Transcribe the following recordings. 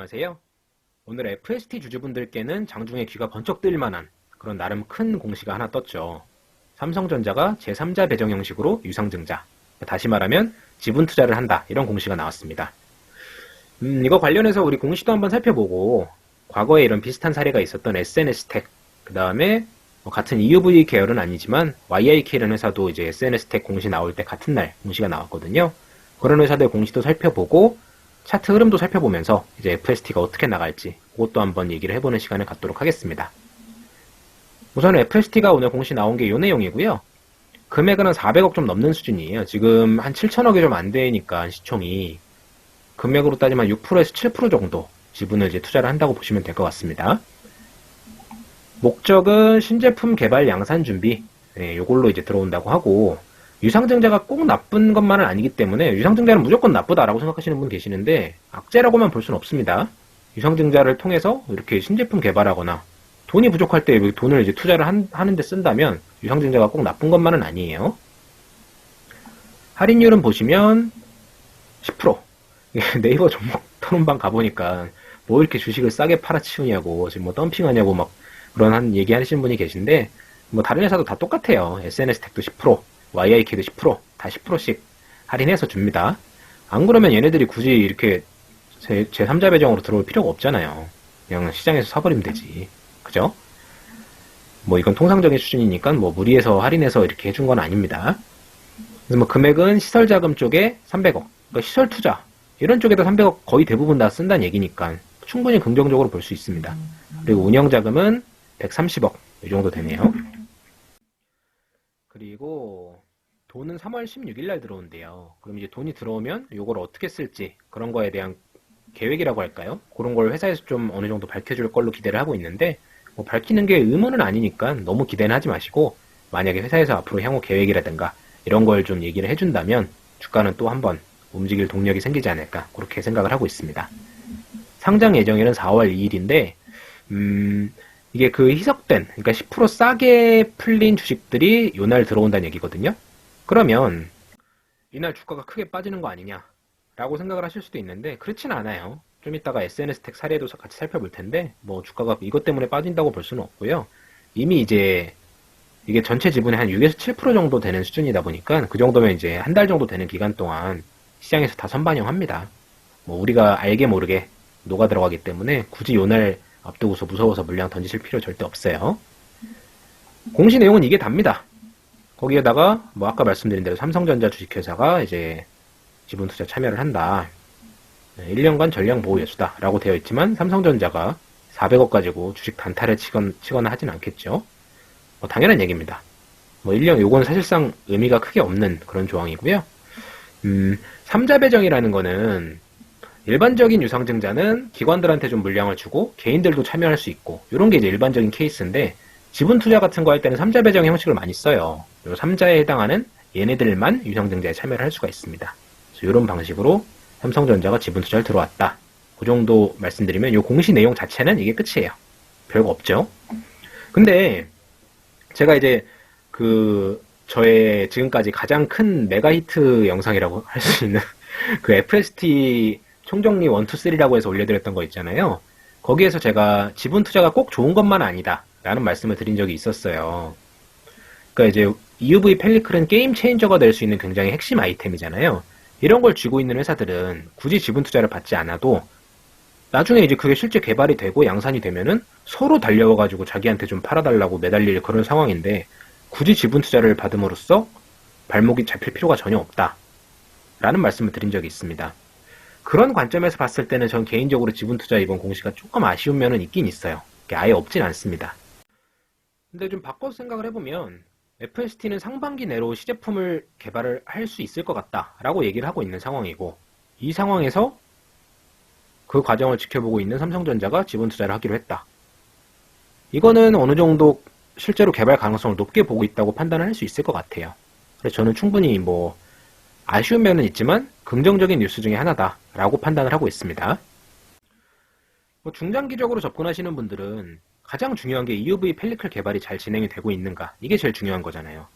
안녕하세요. 오늘 FST 주주분들께는 장중에 귀가 번쩍 뜨일 만한 그런 나름 큰 공시가 하나 떴죠. 삼성전자가 제3자 배정 형식으로 유상증자, 다시 말하면 지분 투자를 한다, 이런 공시가 나왔습니다. 이거 관련해서 우리 공시도 한번 살펴보고 과거에 이런 비슷한 사례가 있었던 SNS텍, 그 다음에 같은 EUV 계열은 아니지만 YIK라는 회사도 이제 SNS텍 공시 나올 때 같은 날 공시가 나왔거든요. 그런 회사들 공시도 살펴보고 차트 흐름도 살펴보면서 이제 FST가 어떻게 나갈지 그것도 한번 얘기를 해보는 시간을 갖도록 하겠습니다. 우선 FST가 오늘 공시 나온 게 이 내용이고요. 금액은 한 400억 좀 넘는 수준이에요. 지금 한 7천억이 좀 안 되니까 시총이 금액으로 따지면 6%에서 7% 정도 지분을 이제 투자를 한다고 보시면 될 것 같습니다. 목적은 신제품 개발 양산 준비, 요걸로 이제 들어온다고 하고, 유상증자가 꼭 나쁜 것만은 아니기 때문에 유상증자는 무조건 나쁘다라고 생각하시는 분 계시는데 악재라고만 볼 수는 없습니다. 유상증자를 통해서 이렇게 신제품 개발하거나 돈이 부족할 때 돈을 이제 투자를 하는데 쓴다면 유상증자가 꼭 나쁜 것만은 아니에요. 할인율은 보시면 10%. 네이버 종목 토론방 가보니까 뭐 이렇게 주식을 싸게 팔아치우냐고 지금 뭐 덤핑하냐고 막 그런 얘기 하시는 분이 계신데 뭐 다른 회사도 다 똑같아요. SNS텍도 10%, YIK도 10%, 다 10%씩 할인해서 줍니다. 안 그러면 얘네들이 굳이 이렇게 제3자 배정으로 들어올 필요가 없잖아요. 그냥 시장에서 사버리면 되지. 그죠? 뭐 이건 통상적인 수준이니까 뭐 무리해서 할인해서 이렇게 해준 건 아닙니다. 그래서 뭐 금액은 시설 자금 쪽에 300억, 그러니까 시설 투자 이런 쪽에도 300억 거의 대부분 다 쓴다는 얘기니까 충분히 긍정적으로 볼 수 있습니다. 그리고 운영 자금은 130억 이 정도 되네요. 그리고 돈은 3월 16일 날 들어온대요. 그럼 이제 돈이 들어오면 이걸 어떻게 쓸지 그런 거에 대한 계획이라고 할까요? 그런 걸 회사에서 좀 어느 정도 밝혀줄 걸로 기대를 하고 있는데 뭐 밝히는 게 의무는 아니니까 너무 기대는 하지 마시고 만약에 회사에서 앞으로 향후 계획이라든가 이런 걸 좀 얘기를 해준다면 주가는 또 한번 움직일 동력이 생기지 않을까 그렇게 생각을 하고 있습니다. 상장 예정일은 4월 2일인데 이게 그 희석된 그러니까 10% 싸게 풀린 주식들이 요날 들어온다는 얘기거든요. 그러면 이날 주가가 크게 빠지는 거 아니냐 라고 생각을 하실 수도 있는데 그렇진 않아요. 좀 이따가 SNS텍 사례도 같이 살펴볼 텐데 뭐 주가가 이것 때문에 빠진다고 볼 수는 없고요. 이미 이제 이게 전체 지분의 한 6에서 7% 정도 되는 수준이다 보니까 그 정도면 이제 한 달 정도 되는 기간 동안 시장에서 다 선반영합니다. 뭐 우리가 알게 모르게 녹아 들어가기 때문에 굳이 요날 앞두고서 무서워서 물량 던지실 필요 절대 없어요. 공시 내용은 이게 답니다. 거기에다가 뭐 아까 말씀드린 대로 삼성전자 주식회사가 이제 지분 투자 참여를 한다. 1년간 전량 보호 예수다 라고 되어 있지만 삼성전자가 400억 가지고 주식 단타를 치거나 하진 않겠죠. 뭐 당연한 얘기입니다. 뭐 1년 요건 사실상 의미가 크게 없는 그런 조항이고요. 3자 배정이라는 거는 일반적인 유상증자는 기관들한테 좀 물량을 주고 개인들도 참여할 수 있고 이런 게 이제 일반적인 케이스인데 지분 투자 같은 거 할 때는 3자 배정 형식을 많이 써요. 이 3자에 해당하는 얘네들만 유상증자에 참여를 할 수가 있습니다. 그래서 이런 방식으로 삼성전자가 지분 투자를 들어왔다. 그 정도 말씀드리면 이 공시 내용 자체는 이게 끝이에요. 별거 없죠. 근데 제가 이제 저의 지금까지 가장 큰 메가 히트 영상이라고 할 수 있는 그 FST 총정리 1, 2, 3라고 해서 올려드렸던 거 있잖아요. 거기에서 제가 지분 투자가 꼭 좋은 것만 아니다 라는 말씀을 드린 적이 있었어요. 그러니까 이제 EUV 펠리클은 게임 체인저가 될 수 있는 굉장히 핵심 아이템이잖아요. 이런 걸 쥐고 있는 회사들은 굳이 지분 투자를 받지 않아도 나중에 이제 그게 실제 개발이 되고 양산이 되면은 서로 달려와가지고 자기한테 좀 팔아달라고 매달릴 그런 상황인데 굳이 지분 투자를 받음으로써 발목이 잡힐 필요가 전혀 없다 라는 말씀을 드린 적이 있습니다. 그런 관점에서 봤을 때는 전 개인적으로 지분 투자 이번 공시가 조금 아쉬운 면은 있긴 있어요. 아예 없진 않습니다. 근데 좀 바꿔서 생각을 해보면 FST는 상반기 내로 시제품을 개발을 할 수 있을 것 같다 라고 얘기를 하고 있는 상황이고 이 상황에서 그 과정을 지켜보고 있는 삼성전자가 지분 투자를 하기로 했다. 이거는 어느 정도 실제로 개발 가능성을 높게 보고 있다고 판단을 할 수 있을 것 같아요. 그래서 저는 충분히 뭐 아쉬운 면은 있지만 긍정적인 뉴스 중에 하나다 라고 판단을 하고 있습니다. 뭐 중장기적으로 접근하시는 분들은 가장 중요한 게 EUV 펠리클 개발이 잘 진행이 되고 있는가 이게 제일 중요한 거잖아요.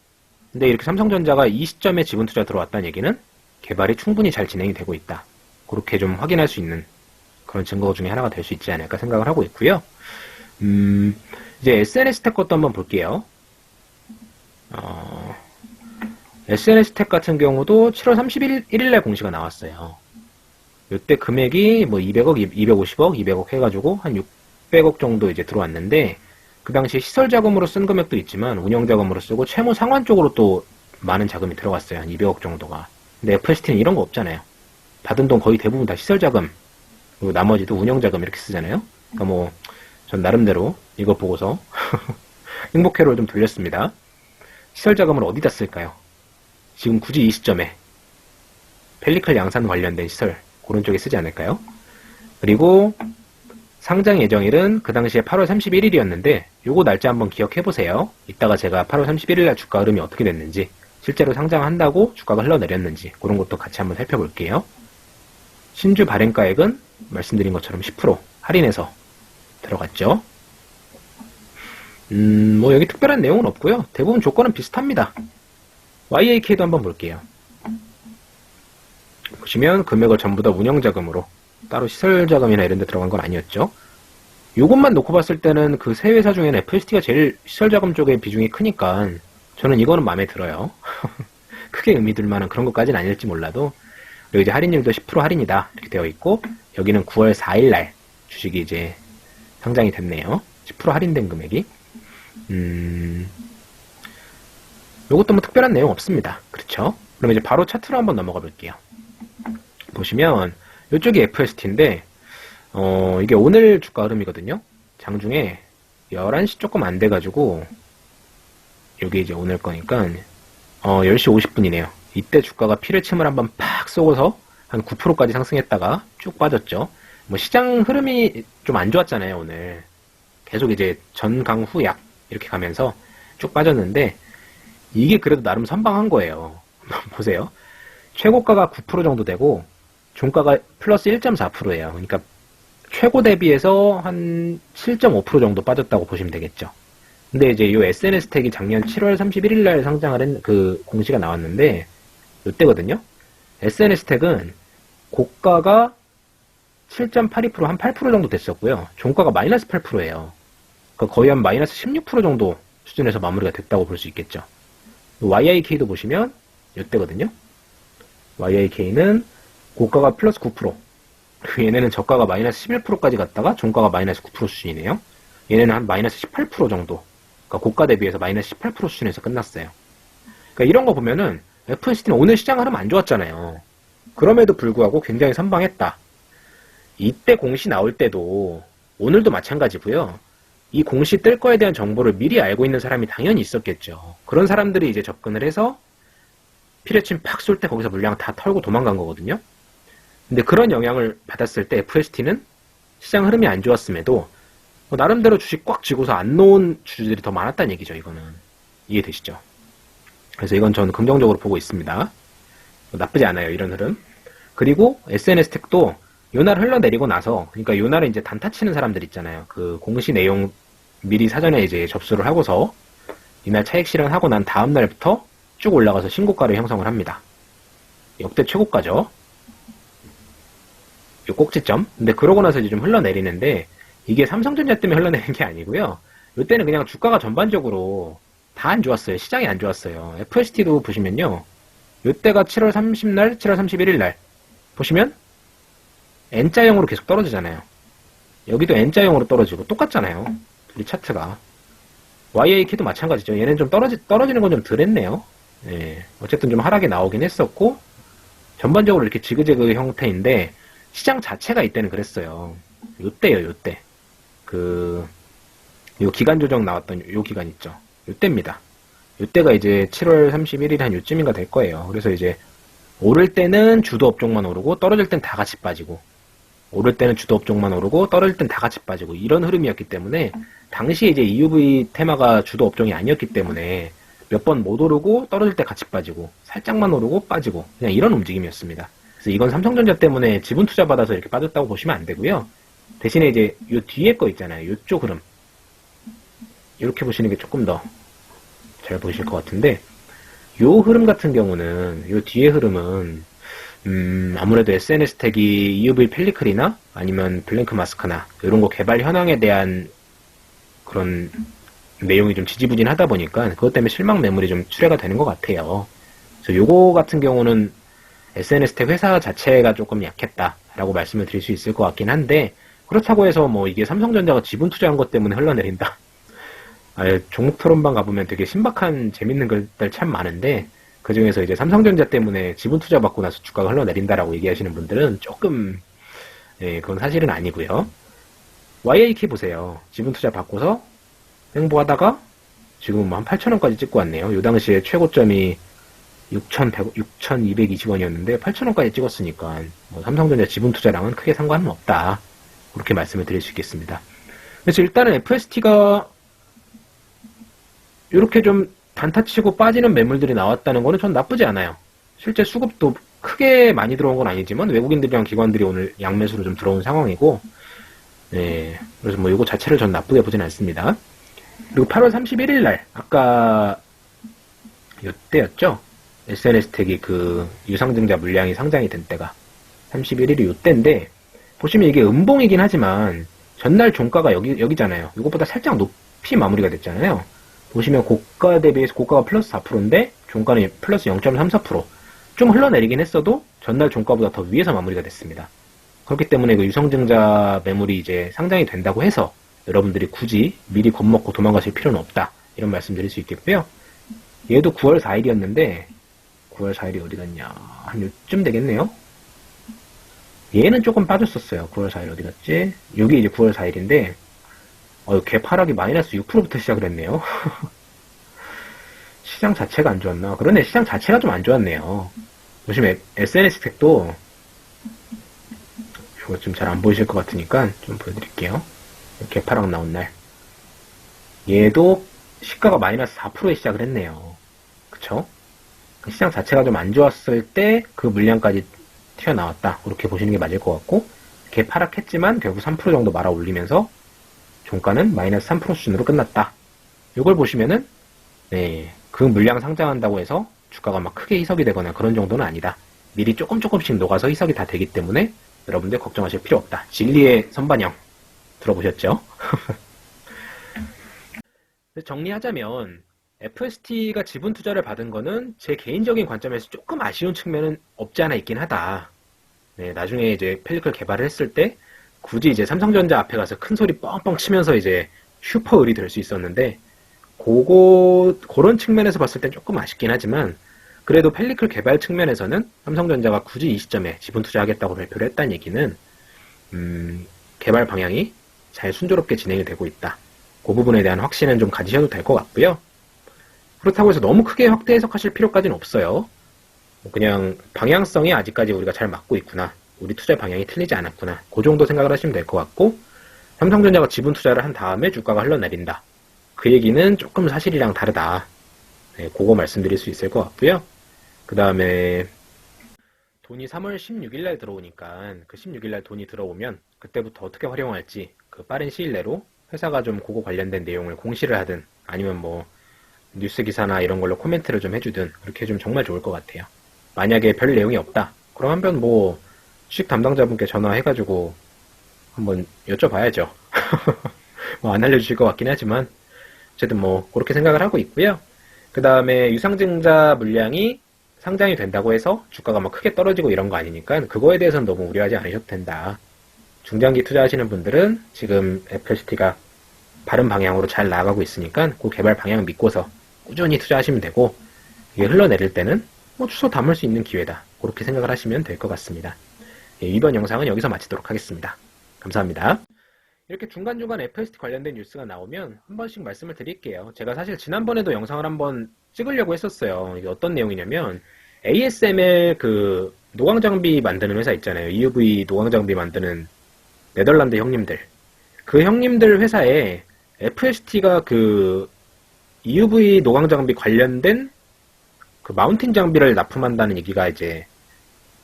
근데 이렇게 삼성전자가 이 시점에 지분 투자 들어왔다는 얘기는 개발이 충분히 잘 진행이 되고 있다. 그렇게 좀 확인할 수 있는 그런 증거 중에 하나가 될 수 있지 않을까 생각을 하고 있고요. 이제 SNS 텍 것도 한번 볼게요. SNS 텍 같은 경우도 7월 31일 날 공시가 나왔어요. 이때 금액이 뭐 200억, 250억, 200억 해가지고 한 600억 정도 이제 들어왔는데, 그 당시 시설 자금으로 쓴 금액도 있지만 운영 자금으로 쓰고 채무 상환 쪽으로 또 많은 자금이 들어갔어요. 한 200억 정도가. 근데 FST는 이런 거 없잖아요. 받은 돈 거의 대부분 다 시설 자금, 그리고 나머지도 운영 자금 이렇게 쓰잖아요. 그러니까 뭐 전 나름대로 이거 보고서 행복회로를 좀 돌렸습니다. 시설 자금을 어디다 쓸까요? 지금 굳이 이 시점에 펠리클 양산 관련된 시설 그런 쪽에 쓰지 않을까요? 그리고 상장 예정일은 그 당시에 8월 31일이었는데 요거 날짜 한번 기억해보세요. 이따가 제가 8월 31일 날 주가 흐름이 어떻게 됐는지, 실제로 상장한다고 주가가 흘러내렸는지 그런 것도 같이 한번 살펴볼게요. 신주 발행가액은 말씀드린 것처럼 10% 할인해서 들어갔죠. 뭐 여기 특별한 내용은 없고요. 대부분 조건은 비슷합니다. YAK도 한번 볼게요. 보시면 금액을 전부 다 운영자금으로, 따로 시설자금이나 이런 데 들어간 건 아니었죠. 요것만 놓고 봤을 때는 그 세 회사 중에는 FST가 제일 시설자금 쪽에 비중이 크니까 저는 이거는 마음에 들어요. 크게 의미 둘 만한 그런 것까지는 아닐지 몰라도. 그리고 이제 할인율도 10% 할인이다 이렇게 되어 있고, 여기는 9월 4일 날 주식이 이제 상장이 됐네요. 10% 할인된 금액이. 요것도 뭐 특별한 내용 없습니다. 그렇죠? 그럼 이제 바로 차트로 한번 넘어가 볼게요. 보시면 이쪽이 FST인데 이게 오늘 주가 흐름이거든요. 장중에 11시 조금 안 돼가지고, 여기 이제 오늘 거니까 10시 50분이네요. 이때 주가가 피를 침을 한번 팍 쏘고서 한 9%까지 상승했다가 쭉 빠졌죠. 뭐 시장 흐름이 좀 안 좋았잖아요, 오늘. 계속 이제 전강 후약 이렇게 가면서 쭉 빠졌는데, 이게 그래도 나름 선방한 거예요. 보세요. 최고가가 9% 정도 되고 종가가 플러스 1.4%예요. 그러니까 최고 대비해서 한 7.5% 정도 빠졌다고 보시면 되겠죠. 근데 이제 이 SNS 텍이 작년 7월 31일 날 상장을 한 그 공시가 나왔는데, 이때거든요. SNS 텍은 고가가 7.82%, 한 8% 정도 됐었고요. 종가가 마이너스 8%예요. 그러니까 거의 한 마이너스 16% 정도 수준에서 마무리가 됐다고 볼 수 있겠죠. YIK도 보시면 이때거든요. YIK는 고가가 플러스 9%, 얘네는 저가가 마이너스 11%까지 갔다가 종가가 마이너스 9% 수준이네요. 얘네는 한 마이너스 18% 정도, 그러니까 고가 대비해서 마이너스 18% 수준에서 끝났어요. 그러니까 이런 거 보면은 FST는 오늘 시장 흐름 안 좋았잖아요. 그럼에도 불구하고 굉장히 선방했다. 이때 공시 나올 때도 오늘도 마찬가지고요. 이 공시 뜰 거에 대한 정보를 미리 알고 있는 사람이 당연히 있었겠죠. 그런 사람들이 이제 접근을 해서 피레침 팍 쏠 때 거기서 물량 다 털고 도망간 거거든요. 근데 그런 영향을 받았을 때 FST는 시장 흐름이 안 좋았음에도 나름대로 주식 꽉 쥐고서 안 놓은 주주들이 더 많았다는 얘기죠. 이거는 이해되시죠? 그래서 이건 저는 긍정적으로 보고 있습니다. 나쁘지 않아요, 이런 흐름. 그리고 SNS 텍도 요날 흘러내리고 나서, 그러니까 요날에 이제 단타 치는 사람들 있잖아요. 그 공시 내용 미리 사전에 이제 접수를 하고서 이날 차익 실현하고 난 다음 날부터 쭉 올라가서 신고가를 형성을 합니다. 역대 최고가죠. 요 꼭지점. 근데 그러고 나서 이제 좀 흘러내리는데, 이게 삼성전자 때문에 흘러내린 게 아니고요. 요때는 그냥 주가가 전반적으로 다 안 좋았어요. 시장이 안 좋았어요. FST도 보시면요. 요때가 7월 30날, 7월 31일 날 보시면 N자형으로 계속 떨어지잖아요. 여기도 N자형으로 떨어지고 똑같잖아요. 이 차트가. YAK도 마찬가지죠. 얘는 좀 떨어지는 건 좀 덜 했네요. 예. 어쨌든 좀 하락이 나오긴 했었고, 전반적으로 이렇게 지그재그 형태인데, 시장 자체가 이때는 그랬어요. 요때요, 요때. 요 기간 조정 나왔던 요 기간 있죠. 요때입니다. 요때가 이제 7월 31일 한 요쯤인가 될 거예요. 그래서 이제, 오를 때는 주도 업종만 오르고, 떨어질 땐 다 같이 빠지고, 오를 때는 주도 업종만 오르고, 떨어질 땐 다 같이 빠지고, 이런 흐름이었기 때문에, 당시에 이제 EUV 테마가 주도 업종이 아니었기 때문에, 몇 번 못 오르고, 떨어질 때 같이 빠지고, 살짝만 오르고, 빠지고, 그냥 이런 움직임이었습니다. 그래서 이건 삼성전자 때문에 지분 투자 받아서 이렇게 빠졌다고 보시면 안 되고요. 대신에 이제 요 뒤에 거 있잖아요. 요쪽 흐름. 이렇게 보시는 게 조금 더 잘 보이실 것 같은데, 요 흐름 같은 경우는, 요 뒤에 흐름은 아무래도 SNS 택이 EUV 펠리클이나 아니면 블랭크 마스크나 이런 거 개발 현황에 대한 그런 내용이 좀 지지부진하다 보니까 그것 때문에 실망 매물이 좀 출회가 되는 것 같아요. 그래서 요거 같은 경우는 SNS 택 회사 자체가 조금 약했다라고 말씀을 드릴 수 있을 것 같긴 한데, 그렇다고 해서 뭐 이게 삼성전자가 지분 투자한 것 때문에 흘러내린다. 종목 토론방 가보면 되게 신박한 재밌는 글들 참 많은데, 그 중에서 이제 삼성전자 때문에 지분 투자 받고 나서 주가가 흘러내린다라고 얘기하시는 분들은 조금, 그건 사실은 아니고요. YAK 보세요. 지분 투자 받고서 행보하다가 지금 한 8,000원까지 찍고 왔네요. 요 당시에 최고점이 6,220원이었는데 8,000원까지 찍었으니까 뭐 삼성전자 지분 투자랑은 크게 상관은 없다. 그렇게 말씀을 드릴 수 있겠습니다. 그래서 일단은 FST가 이렇게 좀 단타치고 빠지는 매물들이 나왔다는 거는 전 나쁘지 않아요. 실제 수급도 크게 많이 들어온 건 아니지만 외국인들이랑 기관들이 오늘 양매수로 좀 들어온 상황이고, 그래서 뭐 이거 자체를 전 나쁘게 보진 않습니다. 그리고 8월 31일 날 아까 이때였죠. SNS택이 그 유상증자 물량이 상장이 된 때가 31일이 이때인데, 보시면 이게 음봉이긴 하지만 전날 종가가 여기잖아요. 이것보다 살짝 높이 마무리가 됐잖아요. 보시면 고가 대비해서 고가가 플러스 4%인데 종가는 플러스 0.34%. 좀 흘러내리긴 했어도 전날 종가보다 더 위에서 마무리가 됐습니다. 그렇기 때문에 그 유상증자 매물이 이제 상장이 된다고 해서 여러분들이 굳이 미리 겁먹고 도망가실 필요는 없다. 이런 말씀 드릴 수 있겠고요. 얘도 9월 4일이었는데 9월 4일이 어디 갔냐. 한 요쯤 되겠네요. 얘는 조금 빠졌었어요. 9월 4일 어디 갔지? 여기 이제 9월 4일인데 개파락이 마이너스 6%부터 시작을 했네요. 시장 자체가 안 좋았나? 그러네, 시장 자체가 좀 안 좋았네요. 보시면 SNS택도 이거 좀 잘 안 보이실 것 같으니까 좀 보여드릴게요. 개파락 나온 날 얘도 시가가 마이너스 4%에 시작을 했네요. 그쵸? 시장 자체가 좀 안 좋았을 때 그 물량까지 튀어나왔다. 그렇게 보시는 게 맞을 것 같고, 개파락했지만 결국 3% 정도 말아 올리면서 종가는 마이너스 3% 수준으로 끝났다. 이걸 보시면은 그 물량 상장한다고 해서 주가가 막 크게 희석이 되거나 그런 정도는 아니다. 미리 조금씩 녹아서 희석이 다 되기 때문에 여러분들 걱정하실 필요 없다. 진리의 선반영 들어보셨죠? 정리하자면 FST가 지분 투자를 받은 거는 제 개인적인 관점에서 조금 아쉬운 측면은 없지 않아 있긴 하다. 나중에 이제 펠리클 개발을 했을 때 굳이 이제 삼성전자 앞에 가서 큰 소리 뻥뻥 치면서 이제 슈퍼 을이 될 수 있었는데, 그런 측면에서 봤을 땐 조금 아쉽긴 하지만, 그래도 펠리클 개발 측면에서는 삼성전자가 굳이 이 시점에 지분 투자하겠다고 발표를 했다는 얘기는, 개발 방향이 잘 순조롭게 진행이 되고 있다. 그 부분에 대한 확신은 좀 가지셔도 될 것 같고요. 그렇다고 해서 너무 크게 확대 해석하실 필요까지는 없어요. 그냥 방향성이 아직까지 우리가 잘 맞고 있구나. 우리 투자 방향이 틀리지 않았구나. 그 정도 생각을 하시면 될 것 같고, 삼성전자가 지분 투자를 한 다음에 주가가 흘러내린다. 그 얘기는 조금 사실이랑 다르다. 그거 말씀드릴 수 있을 것 같고요. 그 다음에 돈이 3월 16일 날 들어오니까 그 16일 날 돈이 들어오면 그때부터 어떻게 활용할지 그 빠른 시일 내로 회사가 좀 그거 관련된 내용을 공시를 하든 아니면 뭐 뉴스 기사나 이런 걸로 코멘트를 좀 해주든 그렇게 해주면 정말 좋을 것 같아요. 만약에 별 내용이 없다. 그럼 한번 뭐 주식 담당자분께 전화해가지고 한번 여쭤봐야죠. 뭐 안 알려주실 것 같긴 하지만 어쨌든 뭐 그렇게 생각을 하고 있고요. 그 다음에 유상증자 물량이 상장이 된다고 해서 주가가 막 크게 떨어지고 이런 거 아니니까 그거에 대해서는 너무 우려하지 않으셔도 된다. 중장기 투자하시는 분들은 지금 FST가 바른 방향으로 잘 나아가고 있으니까 그 개발 방향 믿고서 꾸준히 투자하시면 되고, 이게 흘러내릴 때는 뭐 주소 담을 수 있는 기회다. 그렇게 생각을 하시면 될 것 같습니다. 이번 영상은 여기서 마치도록 하겠습니다. 감사합니다. 이렇게 중간중간 FST 관련된 뉴스가 나오면 한 번씩 말씀을 드릴게요. 제가 사실 지난번에도 영상을 한번 찍으려고 했었어요. 이게 어떤 내용이냐면 ASML 그 노광장비 만드는 회사 있잖아요. EUV 노광장비 만드는 네덜란드 형님들. 그 형님들 회사에 FST가 그 EUV 노광장비 관련된 그 마운팅 장비를 납품한다는 얘기가 이제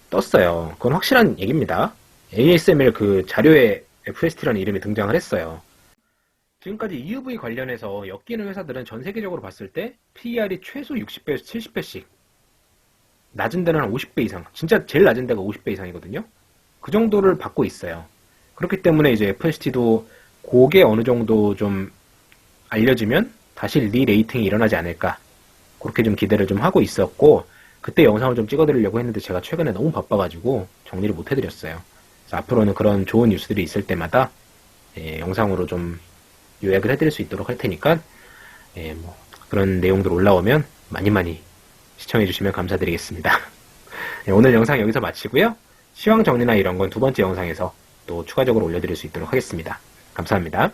떴어요. 그건 확실한 얘기입니다. ASML 그 자료에 FST라는 이름이 등장을 했어요. 지금까지 EUV 관련해서 엮이는 회사들은 전 세계적으로 봤을 때 PER이 최소 60배에서 70배씩 낮은 데는 한 50배 이상, 진짜 제일 낮은 데가 50배 이상이거든요. 그 정도를 받고 있어요. 그렇기 때문에 이제 FNCT도 그게 어느 정도 좀 알려지면 다시 리레이팅이 일어나지 않을까, 그렇게 좀 기대를 좀 하고 있었고, 그때 영상을 좀 찍어드리려고 했는데 제가 최근에 너무 바빠가지고 정리를 못 해드렸어요. 그래서 앞으로는 그런 좋은 뉴스들이 있을 때마다 영상으로 좀 요약을 해드릴 수 있도록 할 테니까 뭐 그런 내용들 올라오면 많이 많이 시청해주시면 감사드리겠습니다. 오늘 영상 여기서 마치고요. 시황 정리나 이런 건 두 번째 영상에서 또 추가적으로 올려드릴 수 있도록 하겠습니다. 감사합니다.